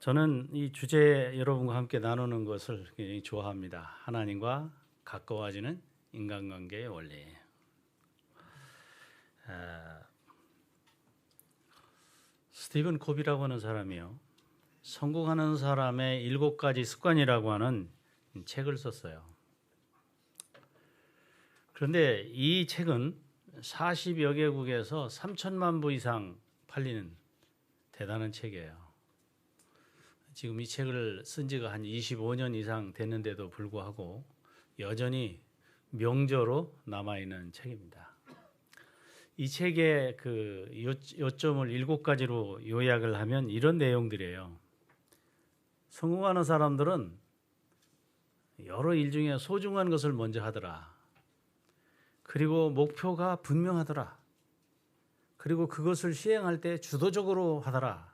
저는 이 주제 여러분과 함께 나누는 것을 굉장히 좋아합니다. 하나님과 가까워지는 인간관계의 원리. 스티븐 코비라고 하는 사람이요. 성공하는 사람의 7가지 습관이라고 하는 책을 썼어요. 그런데 이 책은 40여 개국에서 3천만 부 이상 팔리는 대단한 책이에요. 지금 이 책을 쓴 지가 한 25년 이상 됐는데도 불구하고 여전히 명저로 남아있는 책입니다. 이 책의 그 요점을 7가지로 요약을 하면 이런 내용들이에요. 성공하는 사람들은 여러 일 중에 소중한 것을 먼저 하더라. 그리고 목표가 분명하더라. 그리고 그것을 시행할 때 주도적으로 하더라.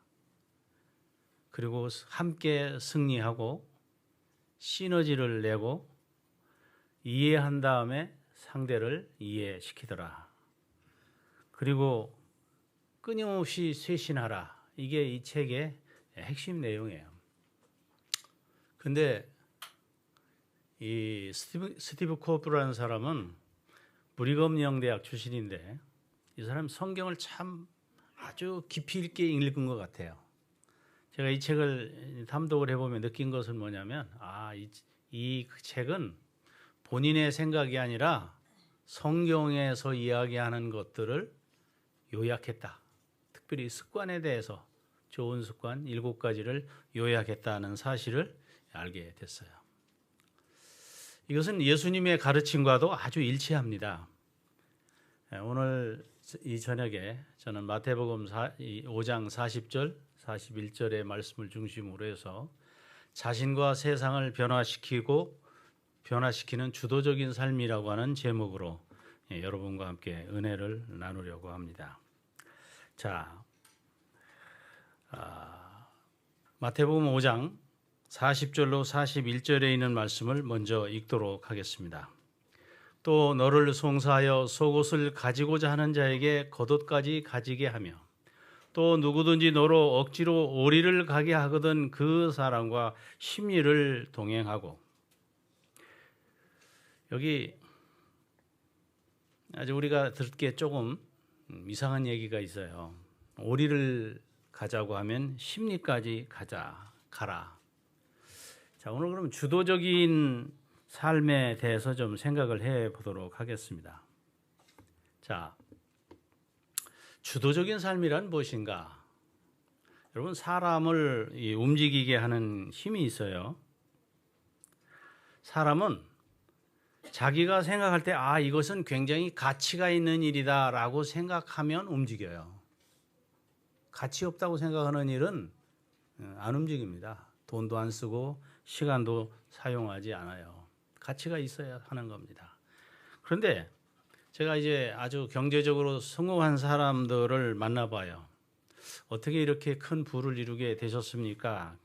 그리고 함께 승리하고 시너지를 내고 이해한 다음에 상대를 이해시키더라. 그리고 끊임없이 쇄신하라. 이게 이 책의 핵심 내용이에요. 근데 이 스티브 코프라는 사람은 브리검 영대학 출신인데 이 사람 성경을 참 아주 깊이 있게 읽은 것 같아요. 제가 이 책을 탐독을 해보면 느낀 것은 뭐냐면 이 책은 본인의 생각이 아니라 성경에서 이야기하는 것들을 요약했다. 특별히 습관에 대해서 좋은 습관 7가지를 요약했다는 사실을 알게 됐어요. 이것은 예수님의 가르침과도 아주 일치합니다. 오늘 이 저녁에 저는 마태복음 5장 40절 41절의 말씀을 중심으로 해서 자신과 세상을 변화시키는 주도적인 삶이라고 하는 제목으로 여러분과 함께 은혜를 나누려고 합니다. 자, 마태복음 5장 40절로 41절에 있는 말씀을 먼저 읽도록 하겠습니다. 또 너를 송사하여 속옷을 가지고자 하는 자에게 겉옷까지 가지게 하며 또 누구든지 너로 억지로 오리를 가게 하거든 그 사람과 심리를 동행하고. 여기 아주 우리가 듣기에 조금 이상한 얘기가 있어요. 오리를 가자고 하면 심리까지 가라. 자, 오늘 그럼 주도적인 삶에 대해서 좀 생각을 해 보도록 하겠습니다. 자, 주도적인 삶이란 무엇인가? 여러분, 사람을 움직이게 하는 힘이 있어요. 사람은 자기가 생각할 때 이것은 굉장히 가치가 있는 일이다라고 생각하면 움직여요. 가치 없다고 생각하는 일은 안 움직입니다. 돈도 안 쓰고 시간도 사용하지 않아요. 가치가 있어야 하는 겁니다. 그런데 제가 이제 아주 경제적으로 성공한 사람들을 만나봐요. 어떻게 이렇게 큰 부를 이루게 되셨습니까?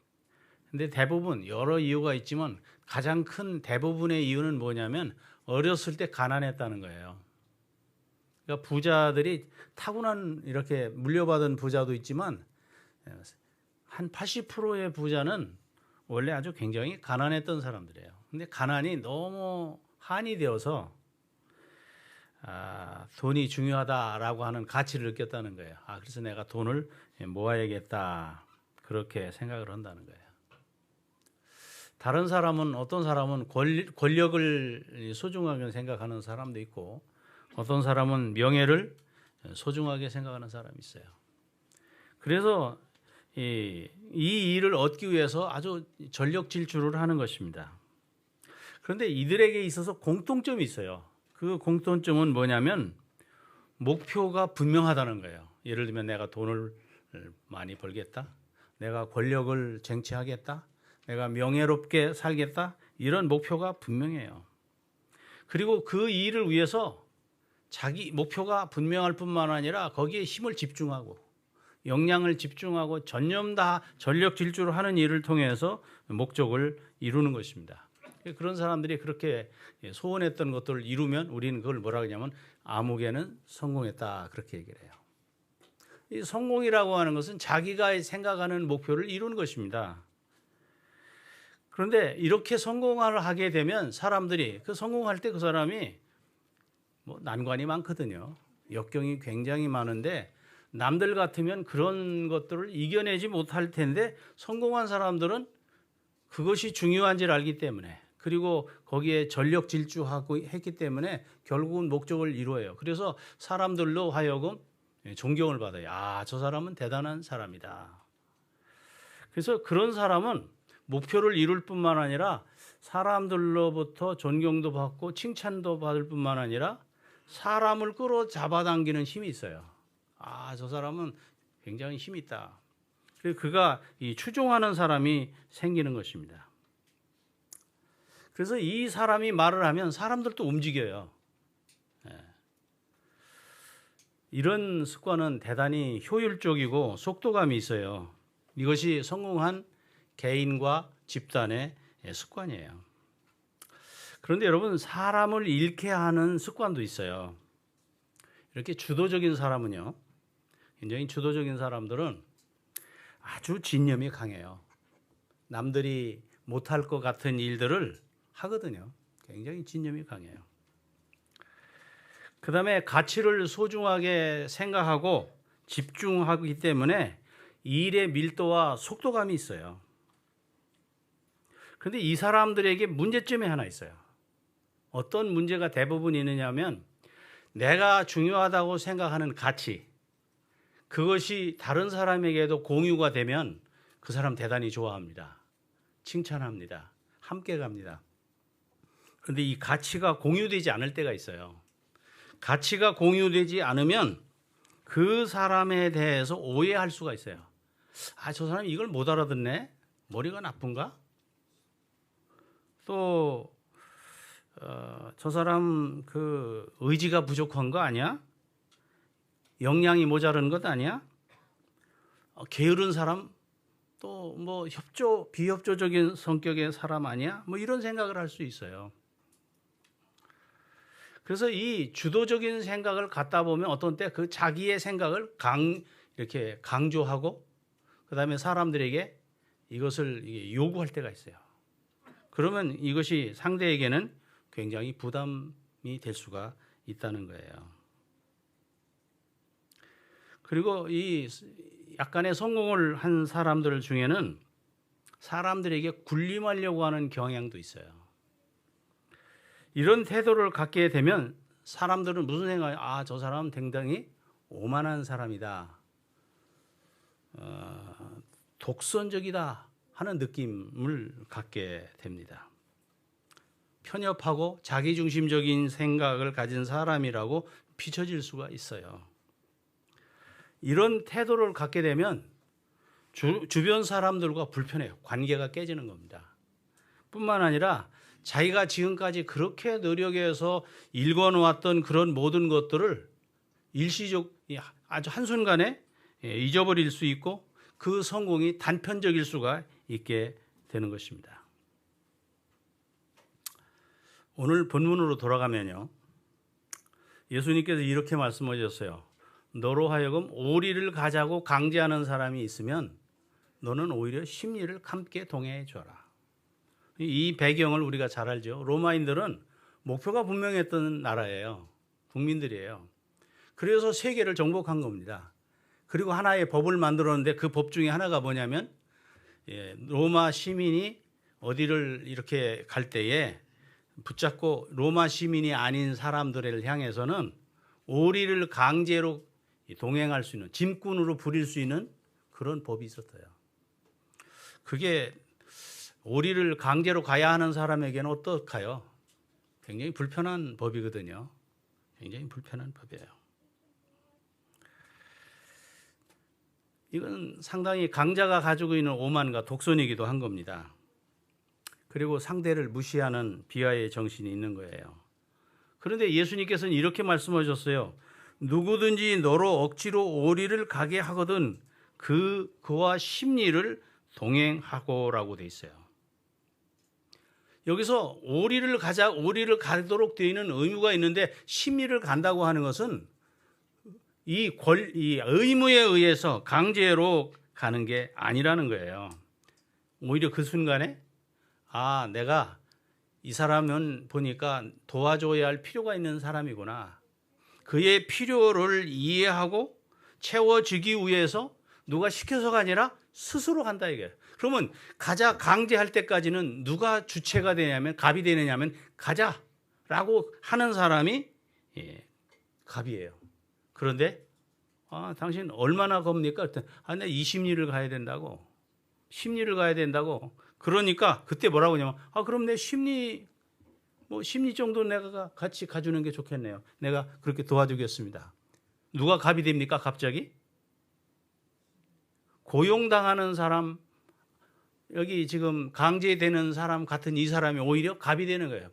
근데 대부분 여러 이유가 있지만 가장 큰 대부분의 이유는 뭐냐면 어렸을 때 가난했다는 거예요. 그러니까 부자들이 타고난 이렇게 물려받은 부자도 있지만 한 80%의 부자는 원래 아주 굉장히 가난했던 사람들이에요. 근데 가난이 너무 한이 되어서 돈이 중요하다라고 하는 가치를 느꼈다는 거예요. 그래서 내가 돈을 모아야겠다. 그렇게 생각을 한다는 거예요. 다른 사람은 어떤 사람은 권력을 소중하게 생각하는 사람도 있고 어떤 사람은 명예를 소중하게 생각하는 사람이 있어요. 그래서 이 일을 얻기 위해서 아주 전력 질주를 하는 것입니다. 그런데 이들에게 있어서 공통점이 있어요. 그 공통점은 뭐냐면 목표가 분명하다는 거예요. 예를 들면 내가 돈을 많이 벌겠다. 내가 권력을 쟁취하겠다. 내가 명예롭게 살겠다. 이런 목표가 분명해요. 그리고 그 일을 위해서 자기 목표가 분명할 뿐만 아니라 거기에 힘을 집중하고 역량을 집중하고 전념 다 전력 질주를 하는 일을 통해서 목적을 이루는 것입니다. 그런 사람들이 그렇게 소원했던 것들을 이루면 우리는 그걸 뭐라 그러냐면 아무개는 성공했다 그렇게 얘기를 해요. 이 성공이라고 하는 것은 자기가 생각하는 목표를 이루는 것입니다. 그런데 이렇게 성공을 하게 되면 사람들이 그 성공할 때 그 사람이 뭐 난관이 많거든요. 역경이 굉장히 많은데 남들 같으면 그런 것들을 이겨내지 못할 텐데 성공한 사람들은 그것이 중요한지를 알기 때문에 그리고 거기에 전력 질주하고 했기 때문에 결국은 목적을 이루어요. 그래서 사람들로 하여금 존경을 받아요. 아, 저 사람은 대단한 사람이다. 그래서 그런 사람은 목표를 이룰 뿐만 아니라 사람들로부터 존경도 받고 칭찬도 받을 뿐만 아니라 사람을 끌어잡아당기는 힘이 있어요. 아, 저 사람은 굉장히 힘이 있다. 그래서 그가 이 추종하는 사람이 생기는 것입니다. 그래서 이 사람이 말을 하면 사람들도 움직여요. 이런 습관은 대단히 효율적이고 속도감이 있어요. 이것이 성공한 개인과 집단의 습관이에요. 그런데 여러분, 사람을 잃게 하는 습관도 있어요. 이렇게 주도적인 사람은요, 굉장히 주도적인 사람들은 아주 진념이 강해요. 남들이 못할 것 같은 일들을 하거든요. 굉장히 진념이 강해요. 그 다음에 가치를 소중하게 생각하고 집중하기 때문에 일의 밀도와 속도감이 있어요. 그런데 이 사람들에게 문제점이 하나 있어요. 어떤 문제가 대부분 있느냐 하면 내가 중요하다고 생각하는 가치, 그것이 다른 사람에게도 공유가 되면 그 사람 대단히 좋아합니다. 칭찬합니다. 함께 갑니다. 그런데 이 가치가 공유되지 않을 때가 있어요. 가치가 공유되지 않으면 그 사람에 대해서 오해할 수가 있어요. 아, 저 사람이 이걸 못 알아듣네? 머리가 나쁜가? 또 저 사람 그 의지가 부족한 거 아니야? 역량이 모자른 것 아니야? 게으른 사람? 또 뭐 비협조적인 성격의 사람 아니야? 뭐 이런 생각을 할 수 있어요. 그래서 이 주도적인 생각을 갖다 보면 어떤 때 그 자기의 생각을 이렇게 강조하고 그다음에 사람들에게 이것을 요구할 때가 있어요. 그러면 이것이 상대에게는 굉장히 부담이 될 수가 있다는 거예요. 그리고 이 약간의 성공을 한 사람들 중에는 사람들에게 군림하려고 하는 경향도 있어요. 이런 태도를 갖게 되면 사람들은 무슨 생각이에요? 아, 저 사람은 굉장히 오만한 사람이다. 독선적이다 하는 느낌을 갖게 됩니다. 편협하고 자기중심적인 생각을 가진 사람이라고 비춰질 수가 있어요. 이런 태도를 갖게 되면 주변 사람들과 불편해요. 관계가 깨지는 겁니다. 뿐만 아니라 자기가 지금까지 그렇게 노력해서 읽어놓았던 그런 모든 것들을 아주 한순간에 잊어버릴 수 있고 그 성공이 단편적일 수가 있게 되는 것입니다. 오늘 본문으로 돌아가면요. 예수님께서 이렇게 말씀하셨어요. 너로 하여금 오리를 가자고 강제하는 사람이 있으면 너는 오히려 심리를 함께 동행해 줘라. 이 배경을 우리가 잘 알죠. 로마인들은 목표가 분명했던 나라예요. 국민들이에요. 그래서 세계를 정복한 겁니다. 그리고 하나의 법을 만들었는데 그 법 중에 하나가 뭐냐면 로마 시민이 어디를 이렇게 갈 때에 붙잡고 로마 시민이 아닌 사람들을 향해서는 오리를 강제로 동행할 수 있는, 짐꾼으로 부릴 수 있는 그런 법이 있었어요. 그게 오리를 강제로 가야 하는 사람에게는 어떡해요? 굉장히 불편한 법이거든요. 굉장히 불편한 법이에요. 이건 상당히 강자가 가지고 있는 오만과 독선이기도 한 겁니다. 그리고 상대를 무시하는 비하의 정신이 있는 거예요. 그런데 예수님께서는 이렇게 말씀하셨어요. 누구든지 너로 억지로 오리를 가게 하거든 그와 심리를 동행하고라고 돼 있어요. 여기서 오리를 가도록 되어 있는 의무가 있는데 심리를 간다고 하는 것은 이 의무에 의해서 강제로 가는 게 아니라는 거예요. 오히려 그 순간에 내가 이 사람은 보니까 도와줘야 할 필요가 있는 사람이구나. 그의 필요를 이해하고 채워주기 위해서 누가 시켜서가 아니라 스스로 간다 이거예요. 그러면 가자 강제할 때까지는 누가 주체가 되냐면 갑이 되느냐면 가자라고 하는 사람이 갑이에요. 그런데 당신 얼마나 겁니까? 내가 20리를 가야 된다고. 10리를 가야 된다고. 그러니까 그때 뭐라고 하냐면 그럼 내 10리 10리 정도 내가 같이 가주는 게 좋겠네요. 내가 그렇게 도와주겠습니다. 누가 갑이 됩니까? 갑자기? 고용당하는 사람, 여기 지금 강제되는 사람 같은 이 사람이 오히려 갑이 되는 거예요.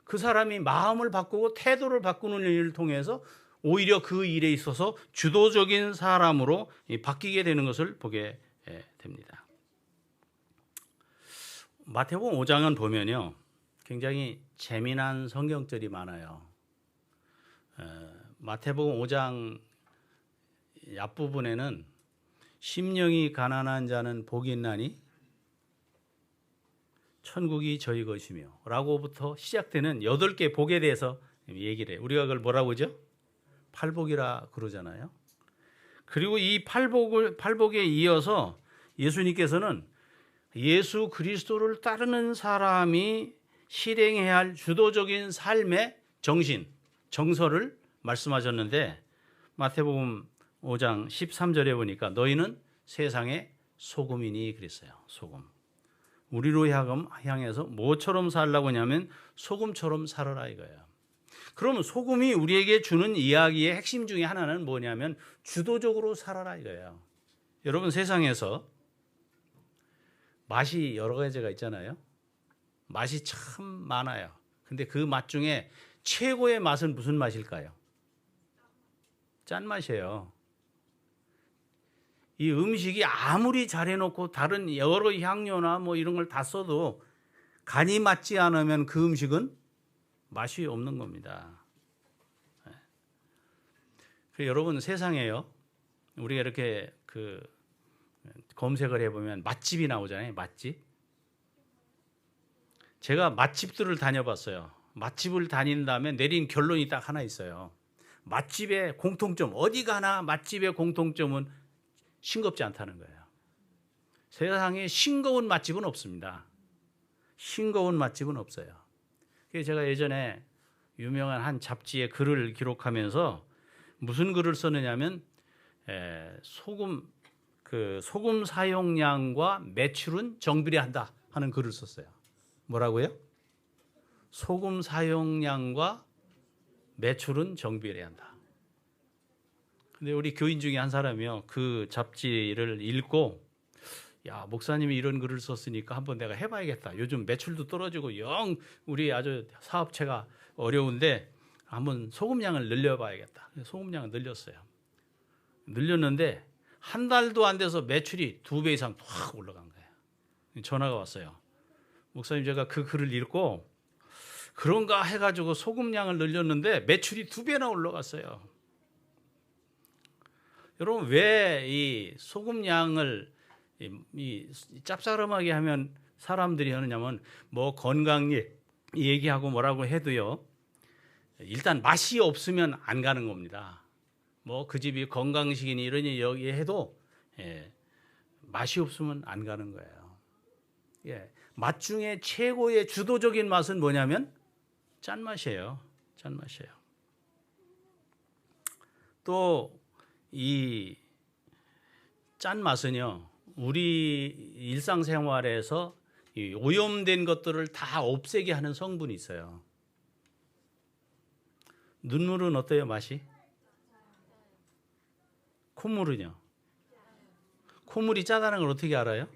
그 사람이 마음을 바꾸고 태도를 바꾸는 일을 통해서 오히려 그 일에 있어서 주도적인 사람으로 바뀌게 되는 것을 보게 됩니다. 마태복음 5장은 보면요, 굉장히 재미난 성경절이 많아요. 마태복음 5장 앞부분에는 심령이 가난한 자는 복이 있나니 천국이 저희 것이며 라고부터 시작되는 8개 복에 대해서 얘기를 해요. 우리가 그걸 뭐라고 하죠? 팔복이라 그러잖아요. 그리고 이 팔복에 이어서 예수님께서는 예수 그리스도를 따르는 사람이 실행해야 할 주도적인 삶의 정서를 말씀하셨는데, 마태복음 5장 13절에 보니까 너희는 세상의 소금이니 그랬어요. 소금. 우리로 향해서 뭐처럼 살라고 하냐면 소금처럼 살아라 이거예요. 그러면 소금이 우리에게 주는 이야기의 핵심 중에 하나는 뭐냐면 주도적으로 살아라 이거예요. 여러분, 세상에서 맛이 여러 가지가 있잖아요. 맛이 참 많아요. 근데 그 맛 중에 최고의 맛은 무슨 맛일까요? 짠맛이에요. 이 음식이 아무리 잘해놓고 다른 여러 향료나 이런 걸 다 써도 간이 맞지 않으면 그 음식은 맛이 없는 겁니다. 여러분, 세상에요, 우리가 이렇게 검색을 해보면 맛집이 나오잖아요. 맛집. 제가 맛집들을 다녀봤어요. 맛집을 다닌 다음에 내린 결론이 딱 하나 있어요. 맛집의 공통점, 어디 가나 맛집의 공통점은 싱겁지 않다는 거예요. 세상에 싱거운 맛집은 없습니다. 싱거운 맛집은 없어요. 그래서 제가 예전에 유명한 한 잡지에 글을 기록하면서 무슨 글을 썼느냐면 소금 사용량과 매출은 정비례한다 하는 글을 썼어요. 뭐라고요? 소금 사용량과 매출은 정비례한다. 근데 우리 교인 중에 한 사람이요, 그 잡지를 읽고 목사님이 이런 글을 썼으니까 한번 내가 해봐야겠다. 요즘 매출도 떨어지고 우리 아주 사업체가 어려운데 한번 소금량을 늘려봐야겠다. 소금량을 늘렸어요. 늘렸는데 한 달도 안 돼서 매출이 2배 이상 확 올라간 거예요. 전화가 왔어요. 목사님, 제가 그 글을 읽고 그런가 해가지고 소금량을 늘렸는데 매출이 2배나 올라갔어요. 여러분, 왜 이 소금량을 짭짤하게 하면 사람들이 하느냐면 건강 얘기하고 뭐라고 해도요, 일단 맛이 없으면 안 가는 겁니다. 그 집이 건강식이니 이러니 여기 해도 맛이 없으면 안 가는 거예요. 맛 중에 최고의 주도적인 맛은 뭐냐면 짠맛이에요. 짠맛이에요. 또 이 짠맛은요, 우리 일상생활에서 이 오염된 것들을 다 없애게 하는 성분이 있어요. 눈물은 어때요, 맛이? 콧물은요? 콧물이 짜다는 걸 어떻게 알아요?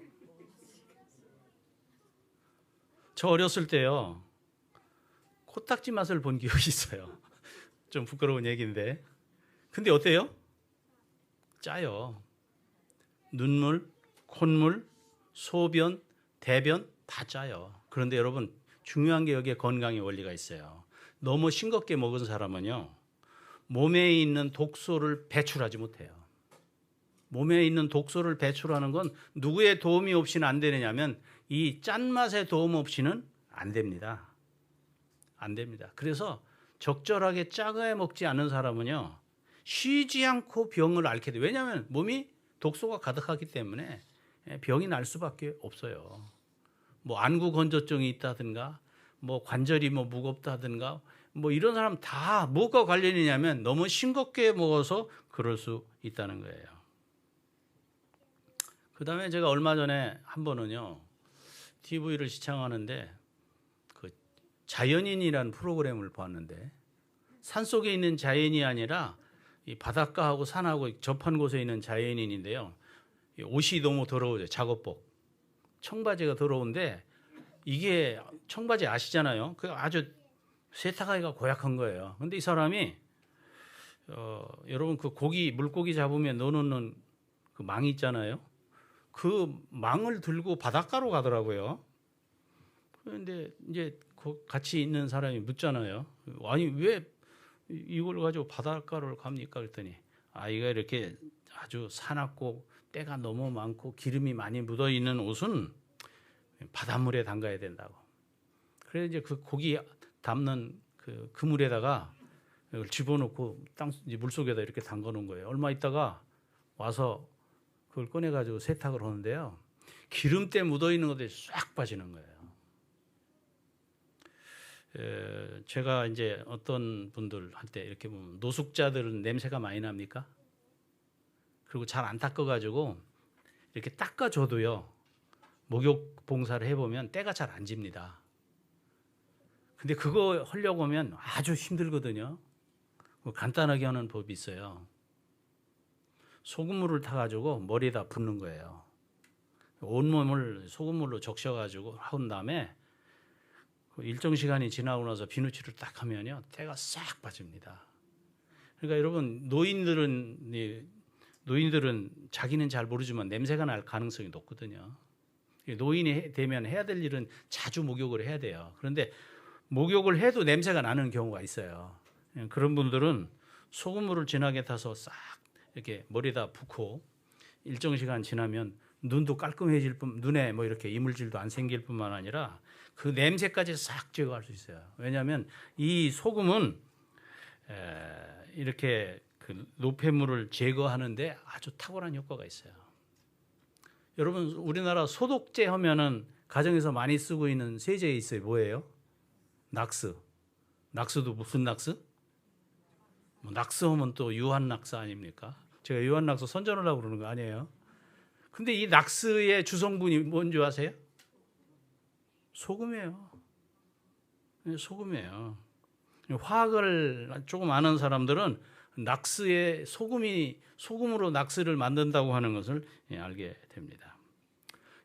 저 어렸을 때요, 코딱지 맛을 본 기억이 있어요. 좀 부끄러운 얘기인데. 근데 어때요? 짜요. 눈물, 콧물, 소변, 대변 다 짜요. 그런데 여러분, 중요한 게 여기에 건강의 원리가 있어요. 너무 싱겁게 먹은 사람은요, 몸에 있는 독소를 배출하지 못해요. 몸에 있는 독소를 배출하는 건 누구의 도움이 없이는 안 되느냐면 이 짠맛의 도움 없이는 안 됩니다. 안 됩니다. 그래서 적절하게 짜게 먹지 않는 사람은요, 쉬지 않고 병을 앓게 돼요. 왜냐하면 몸이 독소가 가득하기 때문에 병이 날 수밖에 없어요. 뭐 안구 건조증이 있다든가, 뭐 관절이 뭐 무겁다든가, 뭐 이런 사람 다 뭐가 관련이냐면 너무 싱겁게 먹어서 그럴 수 있다는 거예요. 그 다음에 제가 얼마 전에 한 번은요, TV를 시청하는데 그 자연인이라는 프로그램을 봤는데, 산속에 있는 자연이 아니라 이 바닷가하고 산하고 접한 곳에 있는 자연인인데요, 옷이 너무 더러워요. 작업복, 청바지가 더러운데, 이게 청바지 아시잖아요. 그 아주 세탁하기가 고약한 거예요. 근데 이 사람이 여러분 그 물고기 잡으면 넣어놓는 그 망 있잖아요. 그 망을 들고 바닷가로 가더라고요. 그런데 이제 같이 있는 사람이 묻잖아요. 아니 왜 이걸 가지고 바닷가로 갑니까? 그랬더니 이가 이렇게 아주 사납고 때가 너무 많고 기름이 많이 묻어 있는 옷은 바닷물에 담가야 된다고. 그래서 이제 그 고기 담는 그 그물에다가 이걸 집어넣고 물 속에다 이렇게 담가 놓은 거예요. 얼마 있다가 와서 그걸 꺼내 가지고 세탁을 하는데요, 기름때 묻어 있는 것들이 싹 빠지는 거예요. 제가 이제 어떤 분들 할 때 이렇게 보면 노숙자들은 냄새가 많이 납니까? 그리고 잘 안 닦아 가지고 이렇게 닦아줘도요, 목욕 봉사를 해보면 때가 잘 안 집니다. 근데 그거 하려고 하면 아주 힘들거든요. 간단하게 하는 법이 있어요. 소금물을 타가지고 머리에다 붓는 거예요. 온몸을 소금물로 적셔가지고 한 다음에 일정 시간이 지나고 나서 비누칠을 딱 하면요, 때가 싹 빠집니다. 그러니까 여러분, 노인들은 자기는 잘 모르지만 냄새가 날 가능성이 높거든요. 노인이 되면 해야 될 일은 자주 목욕을 해야 돼요. 그런데 목욕을 해도 냄새가 나는 경우가 있어요. 그런 분들은 소금물을 진하게 타서 싹 이렇게 머리에다 붓고 일정 시간 지나면 눈도 깔끔해질 뿐, 눈에 뭐 이렇게 이물질도 안 생길 뿐만 아니라 그 냄새까지 싹 제거할 수 있어요. 왜냐하면 이 소금은 이렇게 그 노폐물을 제거하는데 아주 탁월한 효과가 있어요. 여러분, 우리나라 소독제 하면은 가정에서 많이 쓰고 있는 세제 있어요. 뭐예요? 낙스. 낙스도 무슨 낙스? 낙스 하면 또 유한낙스 아닙니까? 제가 유한낙스 선전하려고 그러는 거 아니에요. 근데 이 낙스의 주성분이 뭔지 아세요? 소금이에요. 소금이에요. 화학을 조금 아는 사람들은 낙스의 소금으로 낙스를 만든다고 하는 것을 알게 됩니다.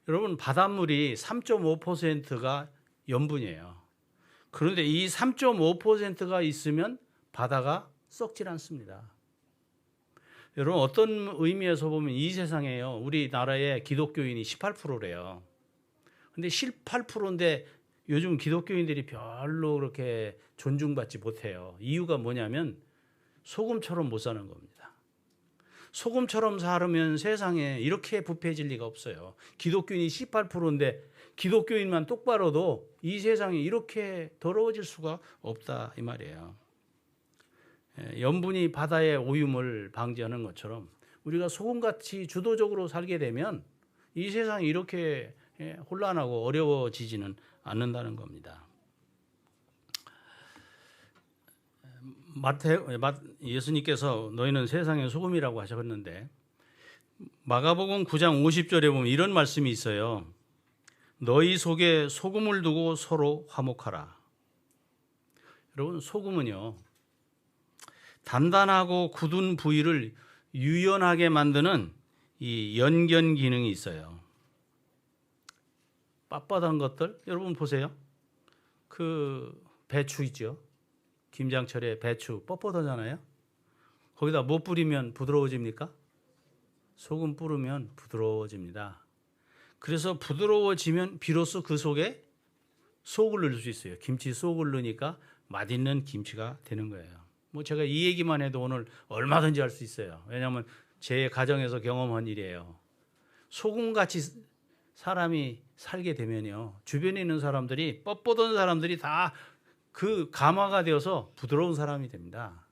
여러분, 바닷물이 3.5%가 염분이에요. 그런데 이 3.5%가 있으면 바다가 썩질 않습니다. 여러분, 어떤 의미에서 보면 이 세상에요, 우리나라의 기독교인이 18%래요. 근데 18%인데 요즘 기독교인들이 별로 그렇게 존중받지 못해요. 이유가 뭐냐면 소금처럼 못 사는 겁니다. 소금처럼 살면 세상에 이렇게 부패해질 리가 없어요. 기독교인이 18%인데 기독교인만 똑바로도 이 세상에 이렇게 더러워질 수가 없다, 이 말이에요. 염분이 바다의 오염을 방지하는 것처럼 우리가 소금같이 주도적으로 살게 되면 이 세상이 이렇게 혼란하고 어려워지지는 않는다는 겁니다. 예수님께서 너희는 세상의 소금이라고 하셨는데, 마가복음 9장 50절에 보면 이런 말씀이 있어요. 너희 속에 소금을 두고 서로 화목하라. 여러분, 소금은요, 단단하고 굳은 부위를 유연하게 만드는 이 연견 기능이 있어요. 빳빳한 것들, 여러분 보세요. 그 배추 있죠. 김장철에 배추 뻣뻣하잖아요. 거기다 뭐 뿌리면 부드러워집니까? 소금 뿌리면 부드러워집니다. 그래서 부드러워지면 비로소 그 속에 속을 넣을 수 있어요. 김치 속을 넣으니까 맛있는 김치가 되는 거예요. 뭐 제가 이 얘기만 해도 오늘 얼마든지 할 수 있어요. 왜냐하면 제 가정에서 경험한 일이에요. 소금같이 사람이 살게 되면요, 주변에 있는 사람들이 뻣뻣한 사람들이 다 그 감화가 되어서 부드러운 사람이 됩니다.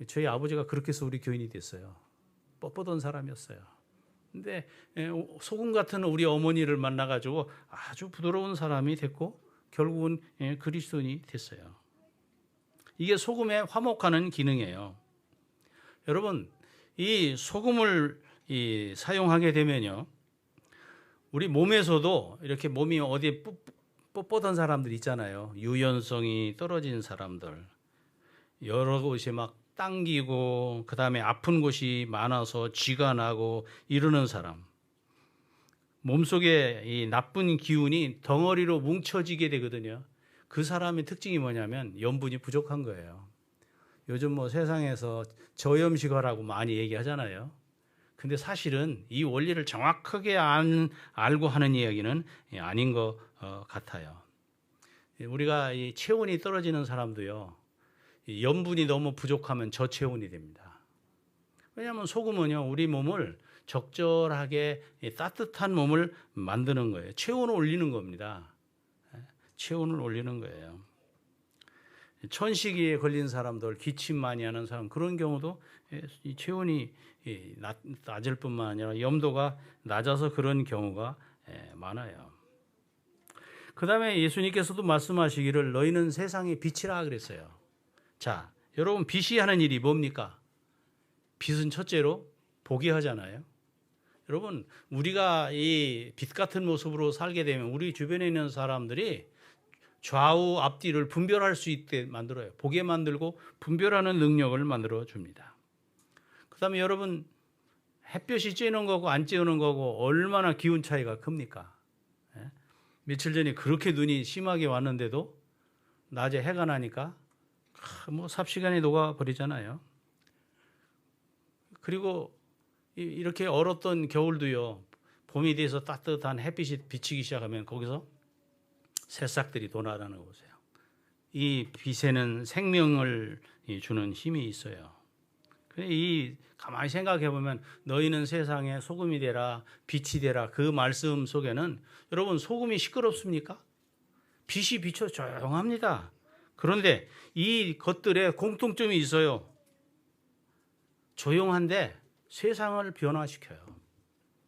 저희 아버지가 그렇게 해서 우리 교인이 됐어요. 뻣뻣한 사람이었어요. 근데 소금 같은 우리 어머니를 만나가지고 아주 부드러운 사람이 됐고 결국은 그리스도인이 됐어요. 이게 소금에 화목하는 기능이에요. 여러분, 이 소금을 사용하게 되면요, 우리 몸에서도 이렇게 몸이 어디에 뻣뻣한 사람들 있잖아요. 유연성이 떨어진 사람들, 여러 곳이 막 당기고 그 다음에 아픈 곳이 많아서 쥐가 나고 이러는 사람, 몸속에 이 나쁜 기운이 덩어리로 뭉쳐지게 되거든요. 그 사람의 특징이 뭐냐면 염분이 부족한 거예요. 요즘 뭐 세상에서 저염식하라고 많이 얘기하잖아요. 근데 사실은 이 원리를 정확하게 알고 하는 이야기는 아닌 것 같아요. 우리가 이 체온이 떨어지는 사람도요, 염분이 너무 부족하면 저체온이 됩니다. 왜냐하면 소금은요, 우리 몸을 적절하게 따뜻한 몸을 만드는 거예요. 체온을 올리는 겁니다. 체온을 올리는 거예요. 천식이에 걸린 사람들, 기침 많이 하는 사람, 그런 경우도 이 체온이 낮을 뿐만 아니라 염도가 낮아서 그런 경우가 많아요. 그 다음에 예수님께서도 말씀하시기를 너희는 세상의 빛이라 그랬어요. 자, 여러분, 빛이 하는 일이 뭡니까? 빛은 첫째로 보게 하잖아요. 여러분, 우리가 이 빛 같은 모습으로 살게 되면 우리 주변에 있는 사람들이 좌우 앞뒤를 분별할 수 있게 만들어요. 보게 만들고 분별하는 능력을 만들어 줍니다. 그 다음에 여러분, 햇볕이 쬐는 거고 안 쬐는 거고 얼마나 기온 차이가 큽니까? 며칠 전에 그렇게 눈이 심하게 왔는데도 낮에 해가 나니까 뭐 삽시간에 녹아버리잖아요. 그리고 이렇게 얼었던 겨울도요, 봄이 돼서 따뜻한 햇빛이 비치기 시작하면 거기서 새싹들이 돋아나는 거세요. 이 빛에는 생명을 주는 힘이 있어요. 이 가만히 생각해 보면 너희는 세상에 소금이 되라, 빛이 되라, 그 말씀 속에는 여러분, 소금이 시끄럽습니까? 빛이 비쳐 조용합니다. 그런데 이 것들에 공통점이 있어요. 조용한데 세상을 변화시켜요.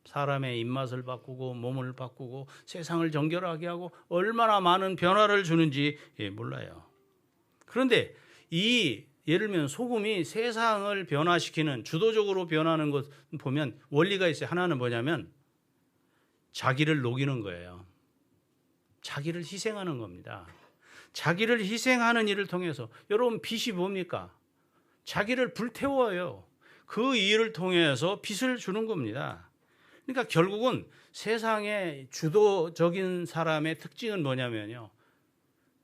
사람의 입맛을 바꾸고 몸을 바꾸고 세상을 정결하게 하고 얼마나 많은 변화를 주는지 몰라요. 그런데 예를 들면 소금이 세상을 변화시키는, 주도적으로 변하는 것 보면 원리가 있어요. 하나는 뭐냐면 자기를 녹이는 거예요. 자기를 희생하는 겁니다. 자기를 희생하는 일을 통해서, 여러분, 빛이 뭡니까? 자기를 불태워요. 그 일을 통해서 빛을 주는 겁니다. 그러니까 결국은 세상의 주도적인 사람의 특징은 뭐냐면요,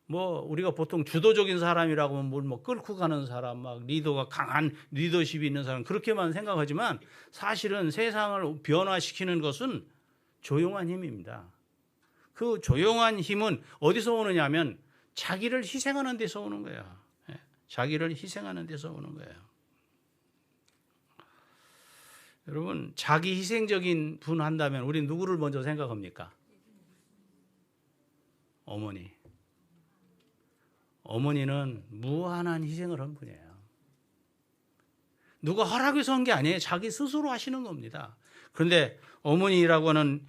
뭐 우리가 보통 주도적인 사람이라고 하면 뭘 뭐 끌고 가는 사람, 막 리더가 강한 리더십이 있는 사람, 그렇게만 생각하지만 사실은 세상을 변화시키는 것은 조용한 힘입니다. 그 조용한 힘은 어디서 오느냐면 자기를 희생하는 데서 오는 거예요. 자기를 희생하는 데서 오는 거예요. 여러분, 자기 희생적인 분 한다면 우리 누구를 먼저 생각합니까? 어머니. 어머니는 무한한 희생을 한 분이에요. 누가 허락해서 한 게 아니에요. 자기 스스로 하시는 겁니다. 그런데 어머니라고 하는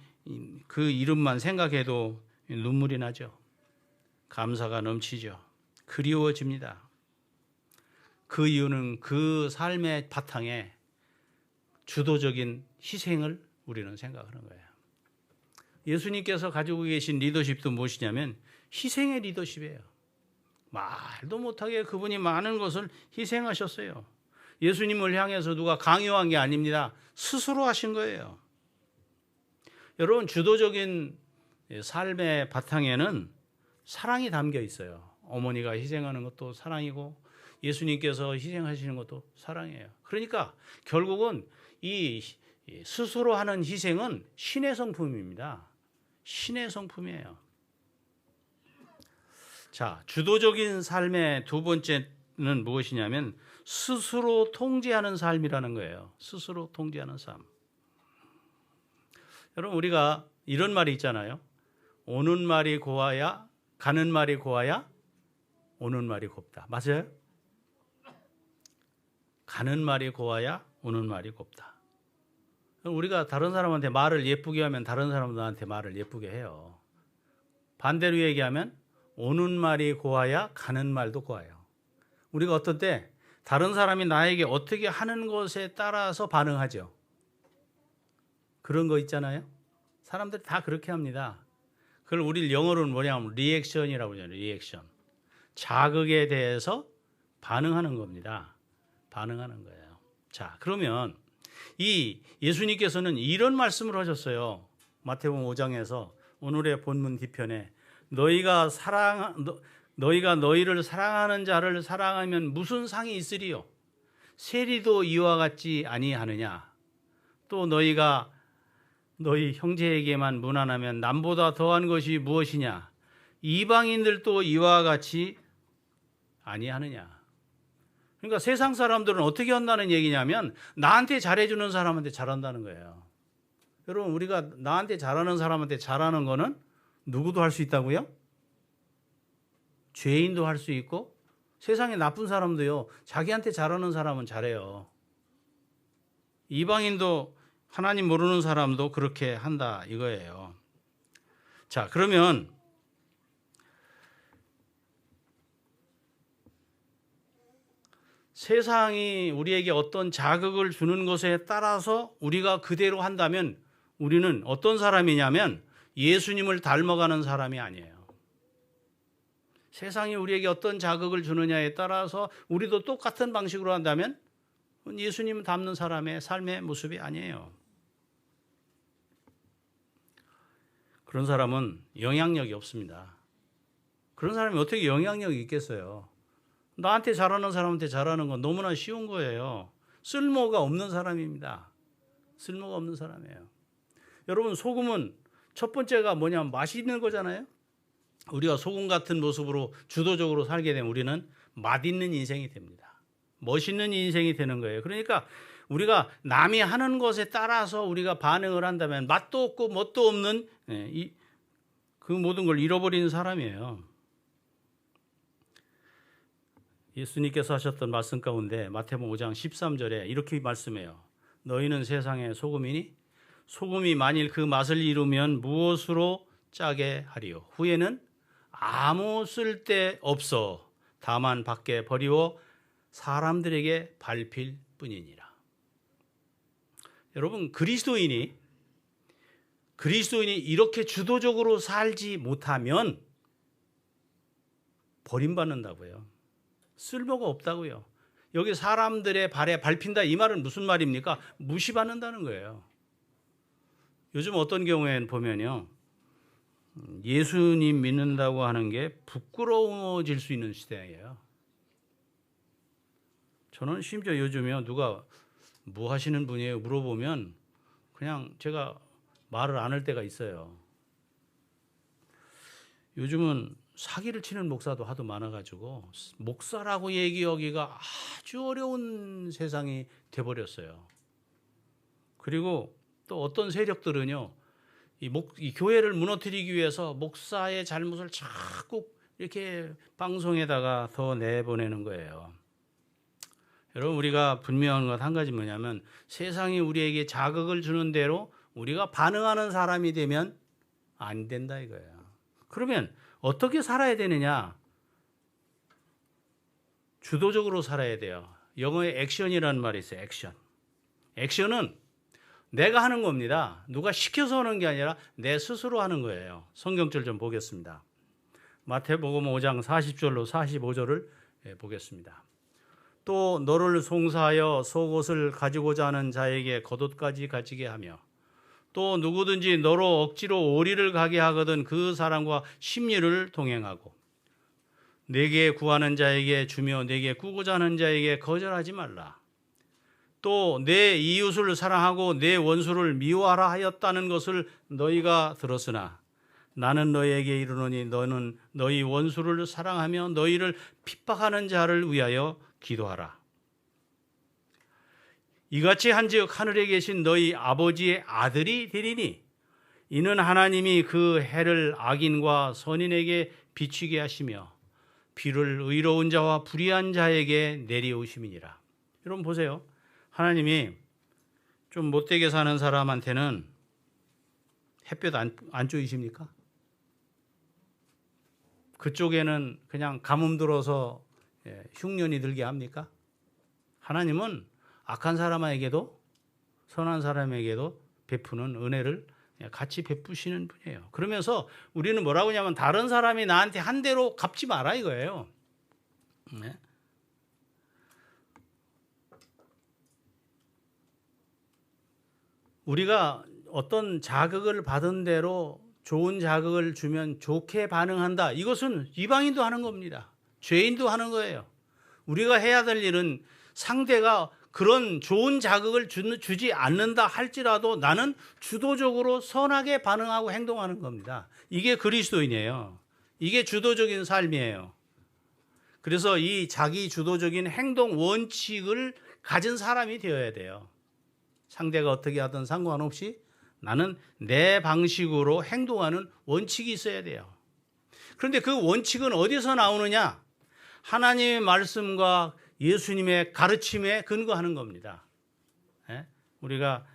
그 이름만 생각해도 눈물이 나죠. 감사가 넘치죠. 그리워집니다. 그 이유는 그 삶의 바탕에 주도적인 희생을 우리는 생각하는 거예요. 예수님께서 가지고 계신 리더십도 무엇이냐면 희생의 리더십이에요. 말도 못하게 그분이 많은 것을 희생하셨어요. 예수님을 향해서 누가 강요한 게 아닙니다. 스스로 하신 거예요. 여러분, 주도적인 삶의 바탕에는 사랑이 담겨 있어요. 어머니가 희생하는 것도 사랑이고 예수님께서 희생하시는 것도 사랑이에요. 그러니까 결국은 이 스스로 하는 희생은 신의 성품입니다. 신의 성품이에요. 자, 주도적인 삶의 두 번째 무엇이냐면 스스로 통제하는 삶이라는 거예요. 스스로 통제하는 삶. 여러분, 우리가 이런 말이 있잖아요. 오는 말이 고와야, 가는 말이 고와야 오는 말이 곱다. 맞아요? 가는 말이 고와야 오는 말이 곱다. 우리가 다른 사람한테 말을 예쁘게 하면 다른 사람도 나한테 말을 예쁘게 해요. 반대로 얘기하면 오는 말이 고와야 가는 말도 고와요. 우리가 어떤 때 다른 사람이 나에게 어떻게 하는 것에 따라서 반응하죠. 그런 거 있잖아요. 사람들이 다 그렇게 합니다. 그걸 우리 영어로는 뭐냐면 리액션이라고 하잖아요. 리액션. 자극에 대해서 반응하는 겁니다. 반응하는 거예요. 자, 그러면 이 예수님께서는 이런 말씀을 하셨어요. 마태복음 5장에서 오늘의 본문 뒤편에 너희가 너희를 사랑하는 자를 사랑하면 무슨 상이 있으리요? 세리도 이와 같지 아니하느냐? 또 너희가 너희 형제에게만 무난하면 남보다 더한 것이 무엇이냐? 이방인들도 이와 같이 아니하느냐? 그러니까 세상 사람들은 어떻게 한다는 얘기냐면 나한테 잘해주는 사람한테 잘한다는 거예요. 여러분, 우리가 나한테 잘하는 사람한테 잘하는 거는 누구도 할 수 있다고요? 죄인도 할 수 있고 세상에 나쁜 사람도요. 자기한테 잘하는 사람은 잘해요. 이방인도 하나님 모르는 사람도 그렇게 한다 이거예요. 자, 그러면 세상이 우리에게 어떤 자극을 주는 것에 따라서 우리가 그대로 한다면 우리는 어떤 사람이냐면 예수님을 닮아가는 사람이 아니에요. 세상이 우리에게 어떤 자극을 주느냐에 따라서 우리도 똑같은 방식으로 한다면 예수님 닮는 사람의 삶의 모습이 아니에요. 그런 사람은 영향력이 없습니다. 그런 사람이 어떻게 영향력이 있겠어요? 나한테 잘하는 사람한테 잘하는 건 너무나 쉬운 거예요. 쓸모가 없는 사람입니다. 쓸모가 없는 사람이에요. 여러분, 소금은 첫 번째가 뭐냐면 맛있는 거잖아요. 우리가 소금 같은 모습으로 주도적으로 살게 되면 우리는 맛있는 인생이 됩니다. 멋있는 인생이 되는 거예요. 그러니까 우리가 남이 하는 것에 따라서 우리가 반응을 한다면 맛도 없고 멋도 없는 그 모든 걸 잃어버리는 사람이에요. 예수님께서 하셨던 말씀 가운데 마태복음 5장 13절에 이렇게 말씀해요. 너희는 세상의 소금이니 소금이 만일 그 맛을 잃으면 무엇으로 짜게 하리요? 후에는 아무 쓸데 없어 다만 밖에 버리워 사람들에게 밟힐 뿐이니라. 여러분, 그리스도인이 이렇게 주도적으로 살지 못하면 버림받는다고요. 쓸모가 없다고요. 여기 사람들의 발에 밟힌다 이 말은 무슨 말입니까? 무시받는다는 거예요. 요즘 어떤 경우에는 보면요, 예수님 믿는다고 하는 게 부끄러워질 수 있는 시대예요. 저는 심지어 요즘에 누가 뭐 하시는 분이에요 물어보면 그냥 제가 말을 안 할 때가 있어요. 요즘은 사기를 치는 목사도 하도 많아가지고 목사라고 얘기하기가 아주 어려운 세상이 돼버렸어요. 그리고 또 어떤 세력들은요, 이 교회를 무너뜨리기 위해서 목사의 잘못을 자꾸 이렇게 방송에다가 더 내보내는 거예요. 여러분, 우리가 분명한 것 한 가지 뭐냐면 세상이 우리에게 자극을 주는 대로 우리가 반응하는 사람이 되면 안 된다 이거예요. 그러면 어떻게 살아야 되느냐? 주도적으로 살아야 돼요. 영어에 액션이라는 말이 있어요. 액션. 액션은 내가 하는 겁니다. 누가 시켜서 하는 게 아니라 내 스스로 하는 거예요. 성경절 좀 보겠습니다. 마태복음 5장 40절로 45절을 보겠습니다. 또 너를 송사하여 속옷을 가지고자 하는 자에게 겉옷까지 가지게 하며 또 누구든지 너로 억지로 오리를 가게 하거든 그 사람과 심리를 동행하고 내게 구하는 자에게 주며 내게 꾸고자 하는 자에게 거절하지 말라. 또 내 이웃을 사랑하고 내 원수를 미워하라 하였다는 것을 너희가 들었으나 나는 너희에게 이르노니 너는 너희 원수를 사랑하며 너희를 핍박하는 자를 위하여 기도하라. 이같이 한즉 하늘에 계신 너희 아버지의 아들이 되리니 이는 하나님이 그 해를 악인과 선인에게 비추게 하시며 비를 의로운 자와 불의한 자에게 내리오심이니라. 여러분 보세요. 하나님이 좀 못되게 사는 사람한테는 햇볕 안 쪼이십니까? 그쪽에는 그냥 가뭄 들어서 흉년이 들게 합니까? 하나님은 악한 사람에게도 선한 사람에게도 베푸는 은혜를 같이 베푸시는 분이에요. 그러면서 우리는 뭐라고 하냐면 다른 사람이 나한테 한 대로 갚지 마라 이거예요. 네? 우리가 어떤 자극을 받은 대로 좋은 자극을 주면 좋게 반응한다. 이것은 이방인도 하는 겁니다. 죄인도 하는 거예요. 우리가 해야 될 일은 상대가 그런 좋은 자극을 주지 않는다 할지라도 나는 주도적으로 선하게 반응하고 행동하는 겁니다. 이게 그리스도인이에요. 이게 주도적인 삶이에요. 그래서 이 자기 주도적인 행동 원칙을 가진 사람이 되어야 돼요. 상대가 어떻게 하든 상관없이 나는 내 방식으로 행동하는 원칙이 있어야 돼요. 그런데 그 원칙은 어디서 나오느냐? 하나님의 말씀과 예수님의 가르침에 근거하는 겁니다. 우리가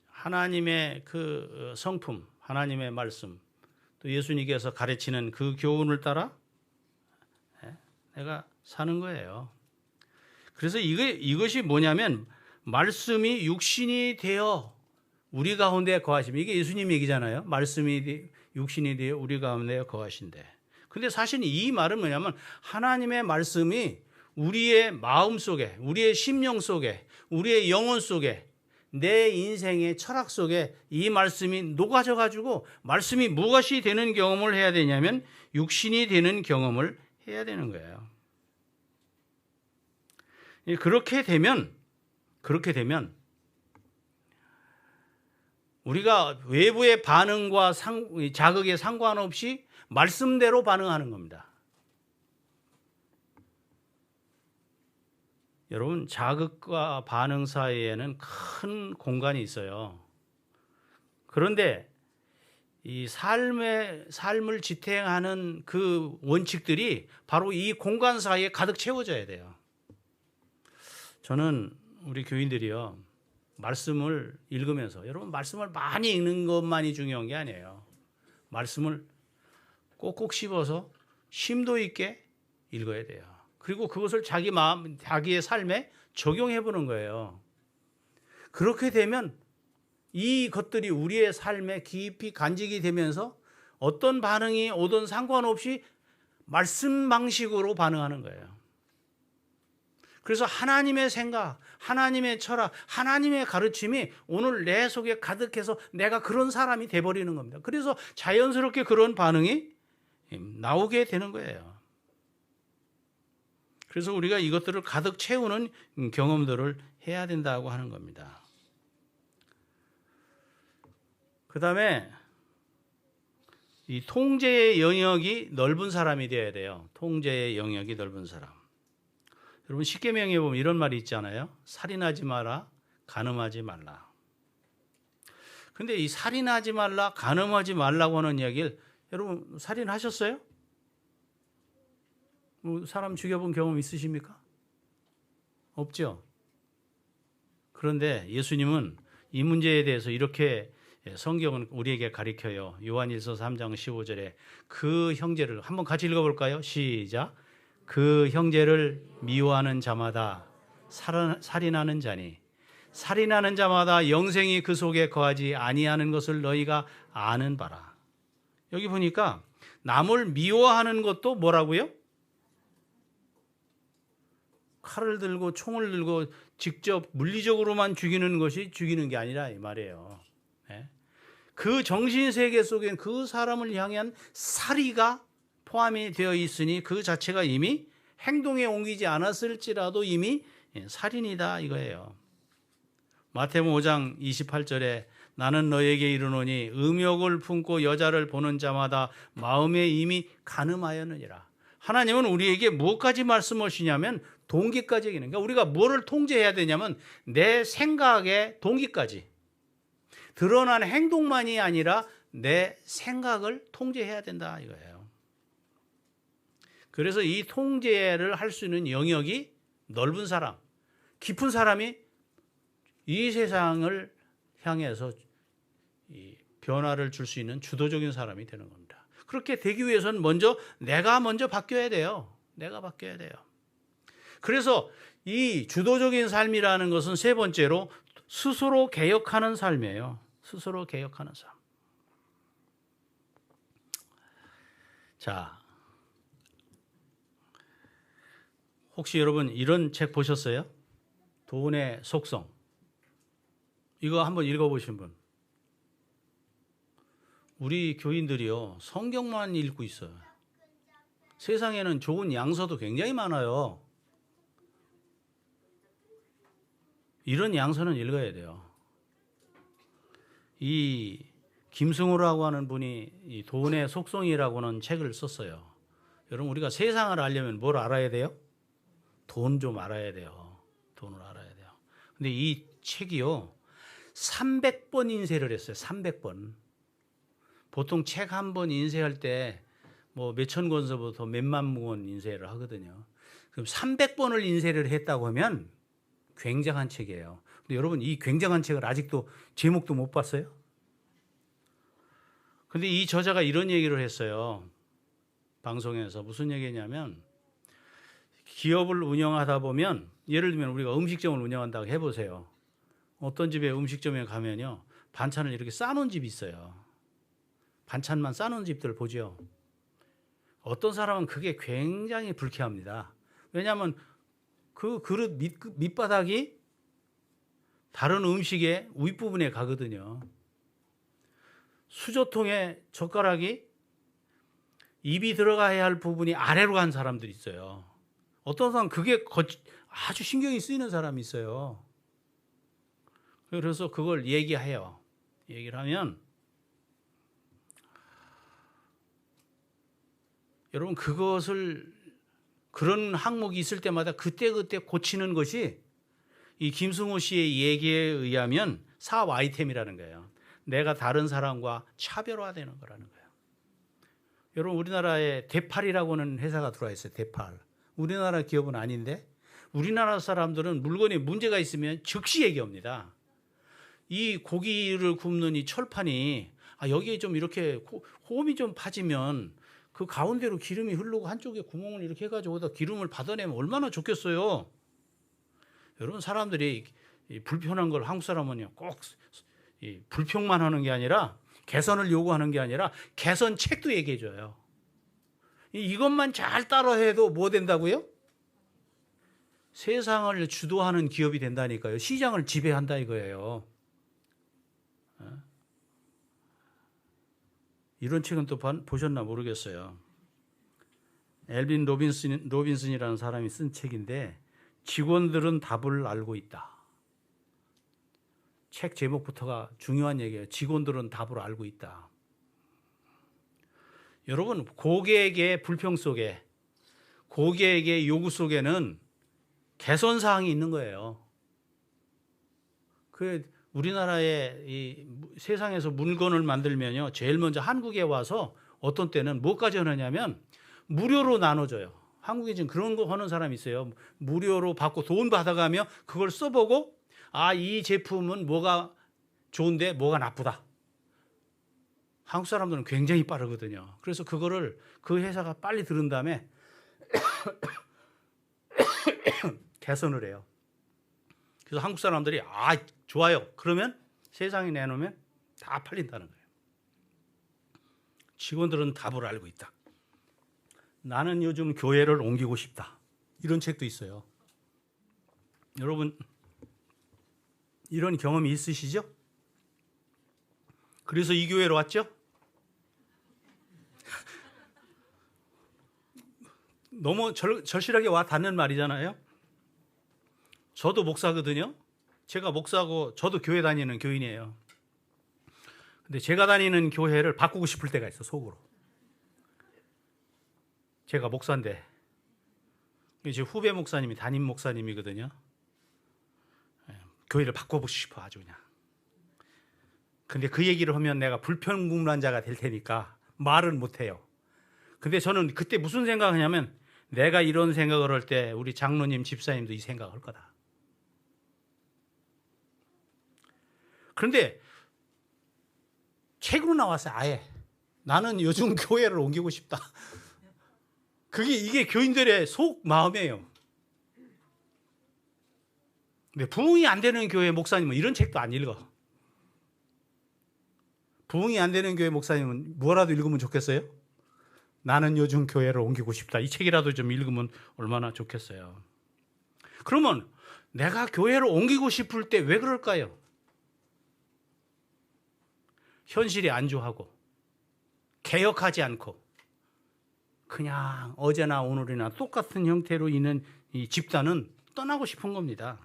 하나님의 그 성품, 하나님의 말씀, 또 예수님께서 가르치는 그 교훈을 따라 내가 사는 거예요. 그래서 이것이 뭐냐면 말씀이 육신이 되어 우리 가운데 거하시면, 이게 예수님 얘기잖아요. 말씀이 육신이 되어 우리 가운데 거하신대. 근데 사실 이 말은 뭐냐면 하나님의 말씀이 우리의 마음 속에, 우리의 심령 속에, 우리의 영혼 속에, 내 인생의 철학 속에 이 말씀이 녹아져 가지고 말씀이 무엇이 되는 경험을 해야 되냐면 육신이 되는 경험을 해야 되는 거예요. 그렇게 되면 우리가 외부의 반응과 자극에 상관없이 말씀대로 반응하는 겁니다. 여러분, 자극과 반응 사이에는 큰 공간이 있어요. 그런데 이 삶을 지탱하는 그 원칙들이 바로 이 공간 사이에 가득 채워져야 돼요. 저는 우리 교인들이요, 말씀을 읽으면서, 여러분 말씀을 많이 읽는 것만이 중요한 게 아니에요. 말씀을 꼭꼭 씹어서 심도 있게 읽어야 돼요. 그리고 그것을 자기의 삶에 적용해 보는 거예요. 그렇게 되면 이 것들이 우리의 삶에 깊이 간직이 되면서 어떤 반응이 오든 상관없이 말씀 방식으로 반응하는 거예요. 그래서 하나님의 생각, 하나님의 철학, 하나님의 가르침이 오늘 내 속에 가득해서 내가 그런 사람이 돼버리는 겁니다. 그래서 자연스럽게 그런 반응이 나오게 되는 거예요. 그래서 우리가 이것들을 가득 채우는 경험들을 해야 된다고 하는 겁니다. 그 다음에 이 통제의 영역이 넓은 사람이 되어야 돼요. 통제의 영역이 넓은 사람. 여러분 십계명에 보면 이런 말이 있잖아요. 살인하지 마라, 간음하지 말라. 근데 이 살인하지 말라, 간음하지 말라고 하는 이야기를, 여러분 살인하셨어요? 사람 죽여본 경험 있으십니까? 없죠? 그런데 예수님은 이 문제에 대해서 이렇게 성경은 우리에게 가르쳐요. 요한일서 3장 15절에 그 형제를 한번 같이 읽어볼까요? 시작. 그 형제를 미워하는 자마다 살인하는 자니 살인하는 자마다 영생이 그 속에 거하지 아니하는 것을 너희가 아는 바라. 여기 보니까 남을 미워하는 것도 뭐라고요? 칼을 들고 총을 들고 직접 물리적으로만 죽이는 것이 죽이는 게 아니라 이 말이에요. 그 정신세계 속엔 그 사람을 향한 살이가 포함이 되어 있으니 그 자체가 이미 행동에 옮기지 않았을지라도 이미 살인이다 이거예요. 마태복음 5장 28절에 나는 너에게 이르노니 음욕을 품고 여자를 보는 자마다 마음에 이미 간음하였느니라. 하나님은 우리에게 무엇까지 말씀하시냐면 동기까지 얘기하는 거예요. 그러니까 우리가 뭐를 통제해야 되냐면 내 생각의 동기까지. 드러난 행동만이 아니라 내 생각을 통제해야 된다 이거예요. 그래서 이 통제를 할 수 있는 영역이 넓은 사람, 깊은 사람이 이 세상을 향해서 이 변화를 줄 수 있는 주도적인 사람이 되는 겁니다. 그렇게 되기 위해서는 내가 먼저 바뀌어야 돼요. 내가 바뀌어야 돼요. 그래서 이 주도적인 삶이라는 것은 세 번째로 스스로 개혁하는 삶이에요. 스스로 개혁하는 삶. 자, 혹시 여러분 이런 책 보셨어요? 돈의 속성. 이거 한번 읽어보신 분. 우리 교인들이요, 성경만 읽고 있어요. 세상에는 좋은 양서도 굉장히 많아요. 이런 양서는 읽어야 돼요. 이 김승호라고 하는 분이 이 돈의 속성이라고는 책을 썼어요. 여러분, 우리가 세상을 알려면 뭘 알아야 돼요? 돈 좀 알아야 돼요. 돈을 알아야 돼요. 근데 이 책이요, 300번 인쇄를 했어요. 300번. 보통 책 한 번 인쇄할 때 뭐 몇천 권서부터 몇만 권 인쇄를 하거든요. 그럼 300번을 인쇄를 했다고 하면 굉장한 책이에요. 근데 여러분, 이 굉장한 책을 아직도 제목도 못 봤어요? 근데 이 저자가 이런 얘기를 했어요. 방송에서 무슨 얘기냐면, 기업을 운영하다 보면, 예를 들면 우리가 음식점을 운영한다고 해보세요. 어떤 집에 음식점에 가면요, 반찬을 이렇게 싸놓은 집이 있어요. 반찬만 싸놓은 집들 보죠. 어떤 사람은 그게 굉장히 불쾌합니다. 왜냐하면 그 그릇 밑바닥이 다른 음식의 윗부분에 가거든요. 수저통에 젓가락이 입이 들어가야 할 부분이 아래로 간 사람들이 있어요. 어떤 사람은 그게 아주 신경이 쓰이는 사람이 있어요. 그래서 그걸 얘기해요. 얘기를 하면, 여러분, 그런 항목이 있을 때마다 그때그때 고치는 것이 이 김승호 씨의 얘기에 의하면 사업 아이템이라는 거예요. 내가 다른 사람과 차별화되는 거라는 거예요. 여러분, 우리나라에 대팔이라고는 회사가 들어와 있어요. 대팔. 우리나라 기업은 아닌데, 우리나라 사람들은 물건에 문제가 있으면 즉시 얘기합니다. 이 고기를 굽는 이 철판이 여기에 좀 이렇게 홈이 좀 파지면 그 가운데로 기름이 흐르고 한쪽에 구멍을 이렇게 해가지고 거기다 기름을 받아내면 얼마나 좋겠어요. 여러분, 사람들이 불편한 걸 한국 사람은 꼭 불평만 하는 게 아니라, 개선을 요구하는 게 아니라 개선책도 얘기해줘요. 이것만 잘 따라해도 뭐 된다고요? 세상을 주도하는 기업이 된다니까요. 시장을 지배한다 이거예요. 이런 책은 또 보셨나 모르겠어요. 엘빈 로빈슨이라는 사람이 쓴 책인데, 직원들은 답을 알고 있다. 책 제목부터가 중요한 얘기예요. 직원들은 답을 알고 있다. 여러분, 고객의 불평 속에, 고객의 요구 속에는 개선 사항이 있는 거예요. 우리나라에 이 세상에서 물건을 만들면요, 제일 먼저 한국에 와서 어떤 때는 뭐까지 하느냐면 무료로 나눠줘요. 한국에 지금 그런 거 하는 사람이 있어요. 무료로 받고 돈 받아가며 그걸 써보고, 이 제품은 뭐가 좋은데 뭐가 나쁘다. 한국 사람들은 굉장히 빠르거든요. 그래서 그거를 그 회사가 빨리 들은 다음에 개선을 해요. 그래서 한국 사람들이 좋아요. 그러면 세상에 내놓으면 다 팔린다는 거예요. 직원들은 답을 알고 있다. 나는 요즘 교회를 옮기고 싶다. 이런 책도 있어요. 여러분, 이런 경험이 있으시죠? 그래서 이 교회로 왔죠? 너무 절실하게 와 닿는 말이잖아요. 저도 목사거든요. 제가 목사고 저도 교회 다니는 교인이에요. 근데 제가 다니는 교회를 바꾸고 싶을 때가 있어, 속으로. 제가 목사인데, 제 후배 목사님이 담임 목사님이거든요. 교회를 바꿔보고 싶어, 아주 그냥. 근데 그 얘기를 하면 내가 불평불만자가 될 테니까 말은 못해요. 근데 저는 그때 무슨 생각을 하냐면, 내가 이런 생각을 할 때 우리 장로님, 집사님도 이 생각을 할 거다. 그런데 책으로 나왔어요, 아예. 나는 요즘 교회를 옮기고 싶다. 이게 교인들의 속 마음이에요. 근데 부흥이 안 되는 교회 목사님은 이런 책도 안 읽어. 부흥이 안 되는 교회 목사님은 뭐라도 읽으면 좋겠어요? 나는 요즘 교회를 옮기고 싶다. 이 책이라도 좀 읽으면 얼마나 좋겠어요. 그러면 내가 교회를 옮기고 싶을 때 왜 그럴까요? 현실이 안주하고 개혁하지 않고 그냥 어제나 오늘이나 똑같은 형태로 있는 이 집단은 떠나고 싶은 겁니다.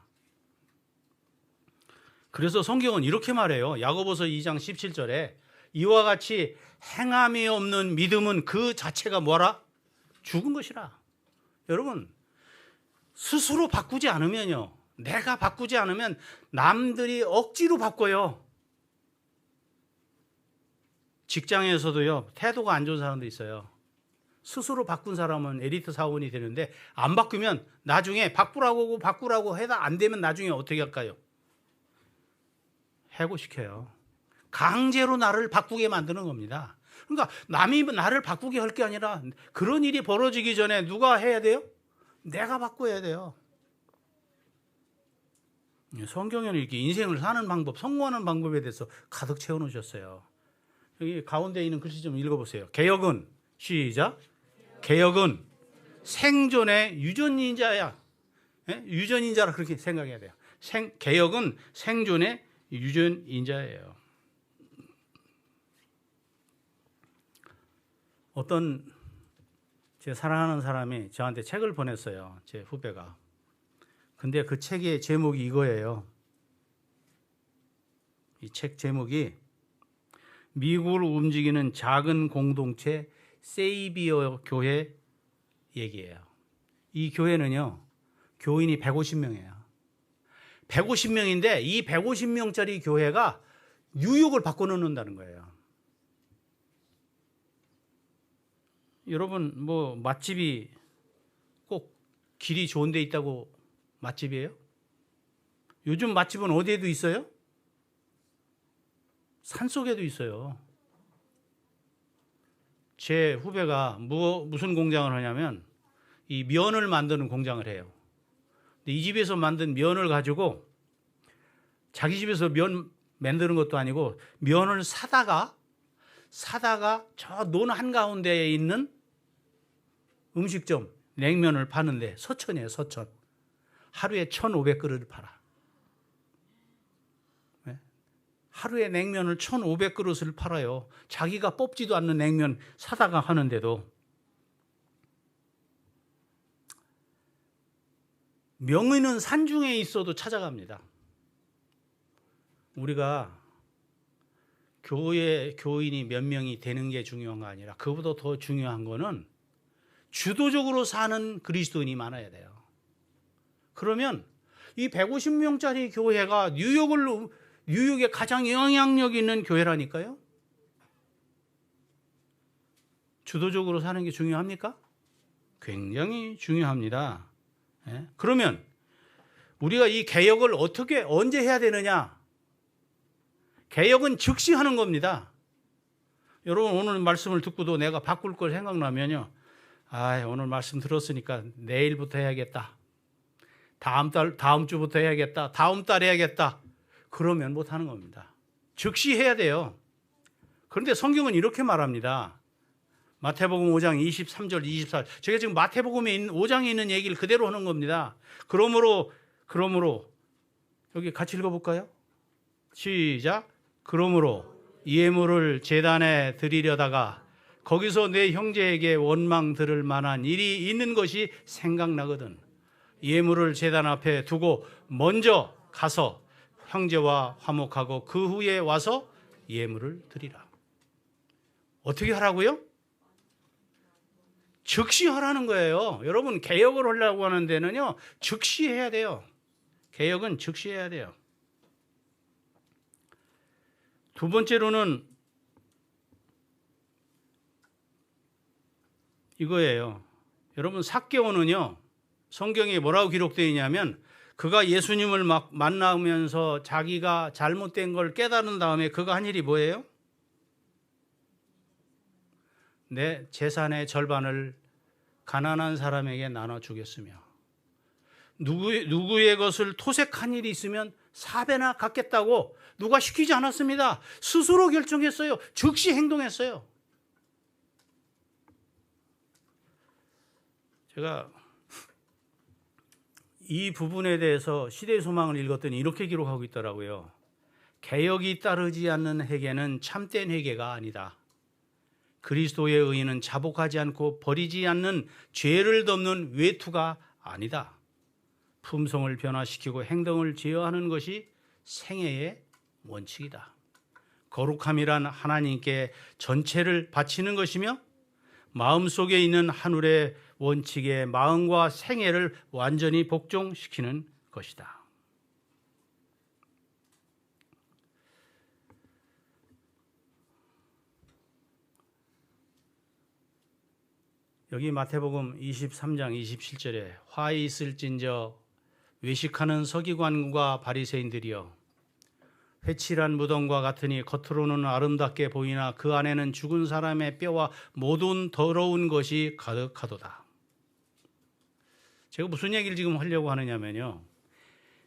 그래서 성경은 이렇게 말해요. 야고보서 2장 17절에 이와 같이 행함이 없는 믿음은 그 자체가 뭐라? 죽은 것이라. 여러분, 스스로 바꾸지 않으면요, 내가 바꾸지 않으면 남들이 억지로 바꿔요. 직장에서도요, 태도가 안 좋은 사람도 있어요. 스스로 바꾼 사람은 에리트 사원이 되는데 안 바꾸면 나중에 바꾸라고 해도 안 되면 나중에 어떻게 할까요? 해고시켜요. 강제로 나를 바꾸게 만드는 겁니다. 그러니까 남이 나를 바꾸게 할 게 아니라 그런 일이 벌어지기 전에 누가 해야 돼요? 내가 바꿔야 돼요. 성경에는 이렇게 인생을 사는 방법, 성공하는 방법에 대해서 가득 채워놓으셨어요. 여기 가운데 있는 글씨 좀 읽어보세요. 개혁은, 시작. 개혁은 생존의 유전인자야. 유전인자라 그렇게 생각해야 돼요. 개혁은 생존의 유전인자예요. 어떤 제 사랑하는 사람이 저한테 책을 보냈어요. 제 후배가. 근데 그 책의 제목이 이거예요. 이 책 제목이 미국을 움직이는 작은 공동체 세이비어 교회 얘기예요. 이 교회는요, 교인이 150명이에요. 150명인데 이 150명짜리 교회가 뉴욕을 바꿔놓는다는 거예요. 여러분, 뭐 맛집이 꼭 길이 좋은 데 있다고 맛집이에요? 요즘 맛집은 어디에도 있어요? 산속에도 있어요. 제 후배가 무슨 공장을 하냐면 이 면을 만드는 공장을 해요. 근데 이 집에서 만든 면을 가지고 자기 집에서 면 만드는 것도 아니고 면을 사다가 저 논 한가운데에 있는 음식점 냉면을 파는데 서천이에요, 서천. 하루에 1,500그릇을 팔아. 하루에 냉면을 1,500그릇을 팔아요. 자기가 뽑지도 않는 냉면 사다가 하는데도. 명의는 산중에 있어도 찾아갑니다. 우리가 교인이 몇 명이 되는 게 중요한 거 아니라 그보다 더 중요한 거는 주도적으로 사는 그리스도인이 많아야 돼요. 그러면 이 150명짜리 교회가 뉴욕에 가장 영향력 있는 교회라니까요. 주도적으로 사는 게 중요합니까? 굉장히 중요합니다. 그러면 우리가 이 개혁을 언제 해야 되느냐? 개혁은 즉시 하는 겁니다. 여러분, 오늘 말씀을 듣고도 내가 바꿀 걸 생각나면요, 오늘 말씀 들었으니까 내일부터 해야겠다. 다음 주부터 해야겠다. 다음 달 해야겠다. 그러면 못 하는 겁니다. 즉시 해야 돼요. 그런데 성경은 이렇게 말합니다. 마태복음 5장 23절 24절. 제가 지금 마태복음에 있는 5장에 있는 얘기를 그대로 하는 겁니다. 그러므로 여기 같이 읽어볼까요? 시작. 그러므로 예물을 제단에 드리려다가 거기서 내 형제에게 원망 들을 만한 일이 있는 것이 생각나거든. 예물을 제단 앞에 두고 먼저 가서 형제와 화목하고 그 후에 와서 예물을 드리라. 어떻게 하라고요? 즉시 하라는 거예요. 여러분, 개혁을 하려고 하는 데는요, 즉시 해야 돼요. 개혁은 즉시 해야 돼요. 두 번째로는 이거예요. 여러분, 삭개오는요, 성경에 뭐라고 기록되어 있냐면, 그가 예수님을 막 만나면서 자기가 잘못된 걸 깨달은 다음에 그가 한 일이 뭐예요? 내 재산의 절반을 가난한 사람에게 나눠주겠으며, 누구의 것을 토색한 일이 있으면 4배나 갚겠다고 누가 시키지 않았습니다. 스스로 결정했어요. 즉시 행동했어요. 제가 이 부분에 대해서 시대의 소망을 읽었더니 이렇게 기록하고 있더라고요. 개혁이 따르지 않는 회개는 참된 회개가 아니다. 그리스도의 의인은 자복하지 않고 버리지 않는 죄를 덮는 외투가 아니다. 품성을 변화시키고 행동을 제어하는 것이 생애의 원칙이다. 거룩함이란 하나님께 전체를 바치는 것이며 마음속에 있는 하늘의 원칙에 마음과 생애를 완전히 복종시키는 것이다. 여기 마태복음 23장 27절에 화이 있을진저 외식하는 서기관과 바리새인들이여 회칠한 무덤과 같으니 겉으로는 아름답게 보이나 그 안에는 죽은 사람의 뼈와 모든 더러운 것이 가득하도다. 제가 무슨 얘기를 지금 하려고 하느냐면요,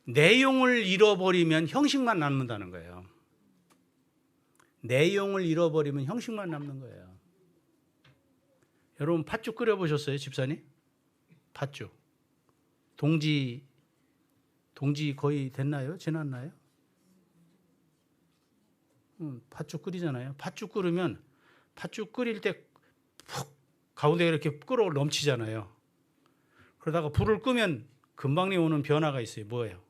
내용을 잃어버리면 형식만 남는다는 거예요. 내용을 잃어버리면 형식만 남는 거예요. 여러분, 팥죽 끓여보셨어요, 집사님? 팥죽. 동지 거의 됐나요? 지났나요? 팥죽 끓이잖아요. 팥죽 끓으면 팥죽 끓일 때 푹 가운데 이렇게 끓어 넘치잖아요. 그러다가 불을 끄면 금방 오는 변화가 있어요. 뭐예요?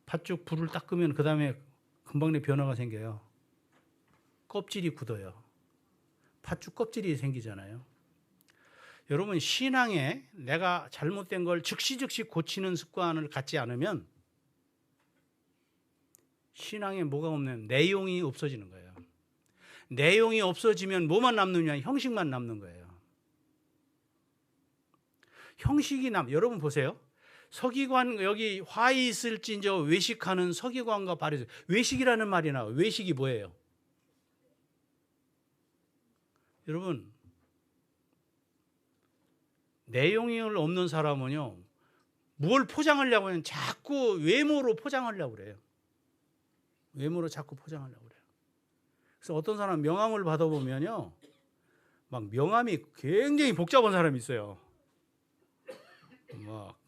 팥죽 불을 딱 끄면 그 다음에 금방 변화가 생겨요. 껍질이 굳어요. 팥죽 껍질이 생기잖아요. 여러분, 신앙에 내가 잘못된 걸 즉시 고치는 습관을 갖지 않으면 신앙에 뭐가 없는, 내용이 없어지는 거예요. 내용이 없어지면 뭐만 남느냐? 형식만 남는 거예요. 형식이 여러분 보세요. 서기관, 여기 화이 있을진저 외식하는 서기관과 바리새인. 외식이라는 말이 나와요. 외식이 뭐예요? 여러분, 내용이 없는 사람은요, 뭘 포장하려고 하면 자꾸 외모로 포장하려고 그래요. 외모로 자꾸 포장하려고 그래요. 그래서 어떤 사람 명함을 받아보면요, 막 명함이 굉장히 복잡한 사람이 있어요. 막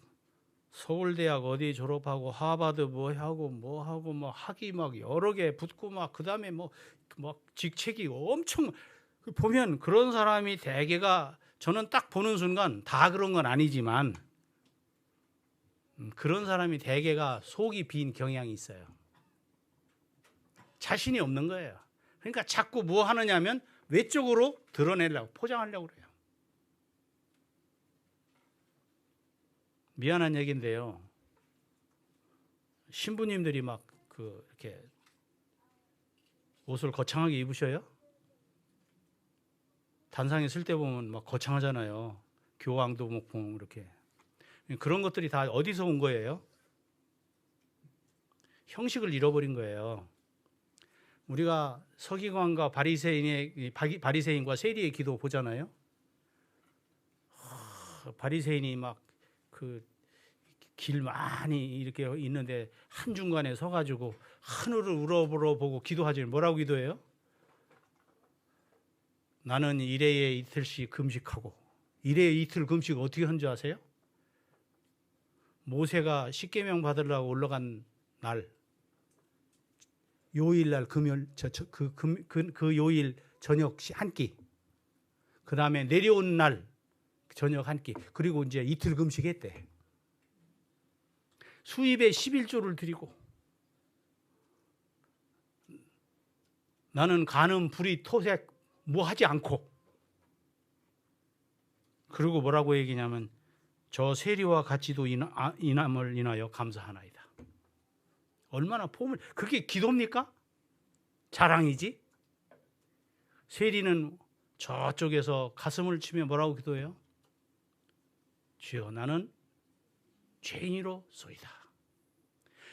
서울대학 어디 졸업하고 하버드 뭐 하고 뭐 학위 막 여러 개 붙고 막 그다음에 막 직책이 엄청, 보면 그런 사람이 대개가, 저는 딱 보는 순간 다 그런 건 아니지만 그런 사람이 대개가 속이 빈 경향이 있어요. 자신이 없는 거예요. 그러니까 자꾸 뭐 하느냐면 외적으로 드러내려고, 포장하려고 그래요. 미안한 얘기인데요, 신부님들이 막 이렇게 옷을 거창하게 입으셔요. 단상에 쓸 때 보면 막 거창하잖아요. 교황도 목봉 이렇게. 그런 것들이 다 어디서 온 거예요? 형식을 잃어버린 거예요. 우리가 서기관과 바리새인과 세리의 기도 보잖아요. 바리새인이 막 길 많이 이렇게 있는데 한중간에 서가지고 하늘을 우러보고 기도하지. 뭐라고 기도해요? 나는 일회에 이틀씩 금식하고. 일회에 이틀 금식 어떻게 한 줄 아세요? 모세가 십계명 받으려고 올라간 날, 요일날 금요일, 그 요일 저녁 한 끼, 그 다음에 내려온 날 저녁 한 끼, 그리고 이제 이틀 금식했대. 수입에 11조를 드리고 나는 간음, 불의, 토색 뭐 하지 않고, 그리고 뭐라고 얘기냐면 저 세리와 같이도 인함을 인하여 감사하나이다. 얼마나 폼을, 그게 기도입니까? 자랑이지. 세리는 저쪽에서 가슴을 치며 뭐라고 기도해요? 주여 나는 죄인이로소이다.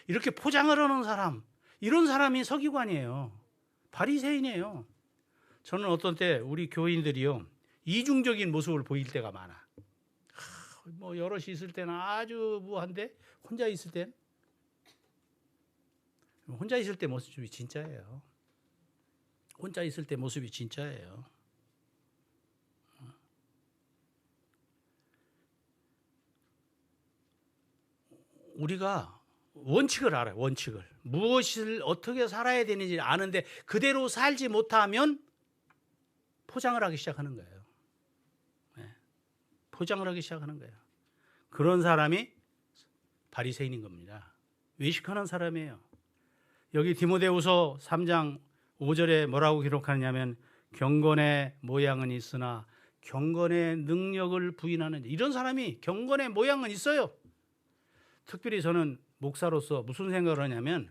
이렇게 포장을 하는 사람, 이런 사람이 서기관이에요. 바리새인이에요. 저는 어떤 때 우리 교인들이요, 이중적인 모습을 보일 때가 많아. 뭐 여럿이 있을 때는 아주 무한데 혼자 있을 때 모습이 진짜예요. 혼자 있을 때 모습이 진짜예요. 우리가 원칙을 알아요. 원칙을. 무엇을 어떻게 살아야 되는지 아는데 그대로 살지 못하면 포장을 하기 시작하는 거예요. 포장을 하기 시작하는 거예요. 그런 사람이 바리새인인 겁니다. 외식하는 사람이에요. 여기 디모데후서 3장 5절에 뭐라고 기록하느냐면 경건의 모양은 있으나 경건의 능력을 부인하는, 이런 사람이 경건의 모양은 있어요. 특별히 저는 목사로서 무슨 생각을 하냐면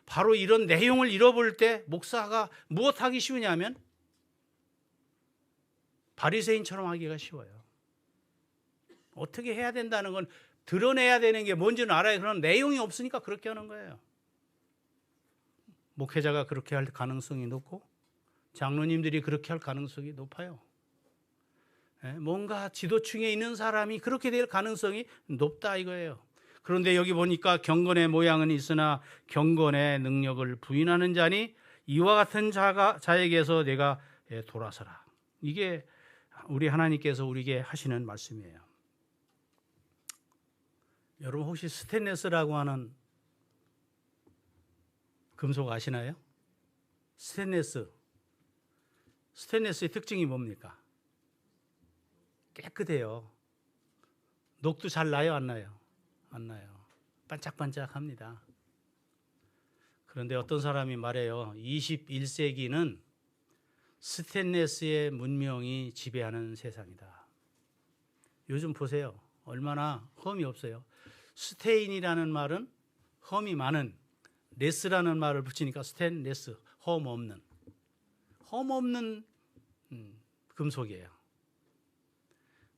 바로 이런 내용을 잃어볼 때 목사가 무엇하기 쉬우냐면 바리새인처럼 하기가 쉬워요. 어떻게 해야 된다는 건 드러내야 되는 게 뭔지는 알아요. 그런 내용이 없으니까 그렇게 하는 거예요. 목회자가 그렇게 할 가능성이 높고 장로님들이 그렇게 할 가능성이 높아요. 뭔가 지도층에 있는 사람이 그렇게 될 가능성이 높다 이거예요. 그런데 여기 보니까 경건의 모양은 있으나 경건의 능력을 부인하는 자니 이와 같은 자에게서 내가 돌아서라. 이게 우리 하나님께서 우리에게 하시는 말씀이에요. 여러분 혹시 스테인레스라고 하는 금속 아시나요? 스테인레스의 특징이 뭡니까? 깨끗해요. 녹도 잘 나요, 안 나요? 안 나요. 반짝반짝합니다. 그런데 어떤 사람이 말해요. 21세기는 스테인레스의 문명이 지배하는 세상이다. 요즘 보세요. 얼마나 험이 없어요. 스테인이라는 말은 험이 많은, 레스라는 말을 붙이니까 스테인레스, 험 없는 금속이에요.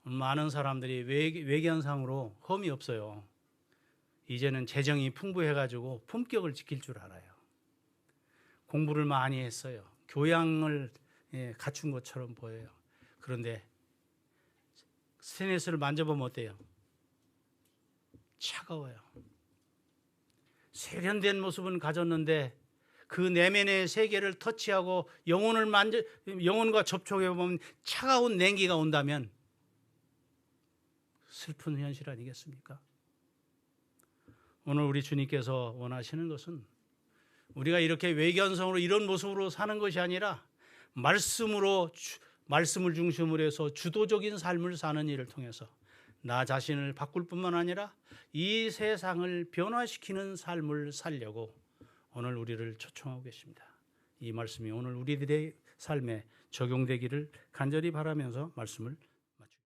많은 사람들이 외견상으로 험이 없어요. 이제는 재정이 풍부해가지고 품격을 지킬 줄 알아요. 공부를 많이 했어요. 교양을 갖춘 것처럼 보여요. 그런데 스테인레스를 만져보면 어때요? 차가워요. 세련된 모습은 가졌는데 그 내면의 세계를 터치하고 영혼과 접촉해 보면 차가운 냉기가 온다면 슬픈 현실 아니겠습니까? 오늘 우리 주님께서 원하시는 것은 우리가 이렇게 외견성으로 이런 모습으로 사는 것이 아니라 말씀을 중심으로 해서 주도적인 삶을 사는 일을 통해서 나 자신을 바꿀 뿐만 아니라 이 세상을 변화시키는 삶을 살려고 오늘 우리를 초청하고 계십니다. 이 말씀이 오늘 우리들의 삶에 적용되기를 간절히 바라면서 말씀을